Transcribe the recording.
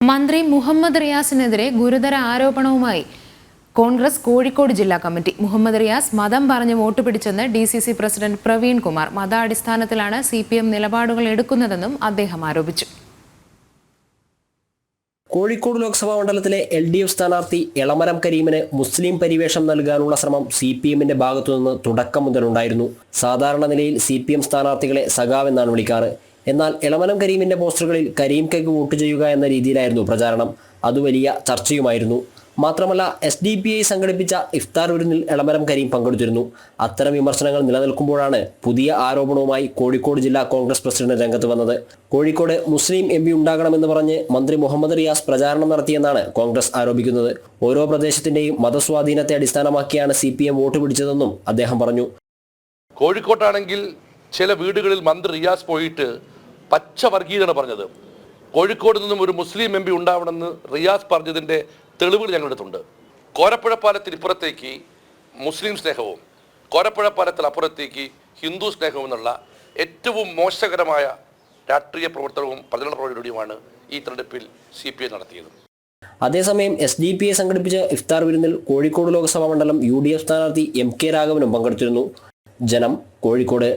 മന്ത്രി മുഹമ്മദ് റിയാസിനെതിരെ ഗുരുതര ആരോപണവുമായി കോൺഗ്രസ് കോഴിക്കോട് ജില്ലാ കമ്മിറ്റി. മുഹമ്മദ് റിയാസ് മതം പറഞ്ഞ് വോട്ട് പിടിച്ചെന്ന് DCC പ്രസിഡന്റ് പ്രവീൺ കുമാർ. മതാടിസ്ഥാനത്തിലാണ് CPM നിലപാടുകൾ എടുക്കുന്നതെന്നും അദ്ദേഹം ആരോപിച്ചു. കോഴിക്കോട് ലോക്സഭാ മണ്ഡലത്തിലെ LDF സ്ഥാനാർത്ഥി എളമരം കരീമിന് മുസ്ലിം പരിവേഷം നൽകാനുള്ള ശ്രമം CPMന്റെ ഭാഗത്തുനിന്ന് തുടക്കം മുതലുണ്ടായിരുന്നു. സാധാരണ നിലയിൽ CPM സ്ഥാനാർത്ഥികളെ സഖാവെന്നാണ് വിളിക്കാറ്. എന്നാൽ എളമരം കരീമിന്റെ പോസ്റ്ററുകളിൽ കരീംകയ്ക്ക് വോട്ട് ചെയ്യുക എന്ന രീതിയിലായിരുന്നു പ്രചാരണം. അത് വലിയ ചർച്ചയുമായിരുന്നു. മാത്രമല്ല SDPI സംഘടിപ്പിച്ച ഇഫ്താർ വിരുന്നിൽ എളമരം കരീം പങ്കെടുത്തിരുന്നു. അത്തരം വിമർശനങ്ങൾ നിലനിൽക്കുമ്പോഴാണ് പുതിയ ആരോപണവുമായി കോഴിക്കോട് ജില്ലാ കോൺഗ്രസ് പ്രസിഡന്റ് രംഗത്ത് വന്നത്. കോഴിക്കോട് മുസ്ലിം MP ഉണ്ടാകണമെന്ന് പറഞ്ഞ് മന്ത്രി മുഹമ്മദ് റിയാസ് പ്രചാരണം നടത്തിയെന്നാണ് കോൺഗ്രസ് ആരോപിക്കുന്നത്. ഓരോ പ്രദേശത്തിന്റെയും മതസ്വാധീനത്തെ അടിസ്ഥാനമാക്കിയാണ് CPM വോട്ട് പിടിച്ചതെന്നും അദ്ദേഹം പറഞ്ഞു. കോഴിക്കോട്ടാണെങ്കിൽ ചില വീടുകളിൽ മന്ത്രി റിയാസ് പോയിട്ട് പച്ച വർഗീയതയാണ് പറഞ്ഞത്. കോഴിക്കോട് നിന്നും ഒരു മുസ്ലിം MP ഉണ്ടാവണമെന്ന് റിയാസ് പറഞ്ഞതിൻ്റെ തെളിവുകൾ ഞങ്ങളുടെ അടുത്തുണ്ട്. കോരപ്പുഴ പാലത്തിന് ഇപ്പുറത്തേക്ക് മുസ്ലിം സ്നേഹവും കോരപ്പുഴ പാലത്തിന് അപ്പുറത്തേക്ക് ഹിന്ദു സ്നേഹവും എന്നുള്ള ഏറ്റവും മോശകരമായ രാഷ്ട്രീയ പ്രവർത്തനവും പ്രചരണ പ്രവർത്തനവുമാണ് ഈ തെരഞ്ഞെടുപ്പിൽ CPI നടത്തിയത്. അതേസമയം SDPI സംഘടിപ്പിച്ച ഇഫ്താർ വിരുന്നിൽ കോഴിക്കോട് ലോക്സഭാ മണ്ഡലം UDF സ്ഥാനാർത്ഥി MK രാഘവനും പങ്കെടുത്തിരുന്നു. ജനം, കോഴിക്കോട്.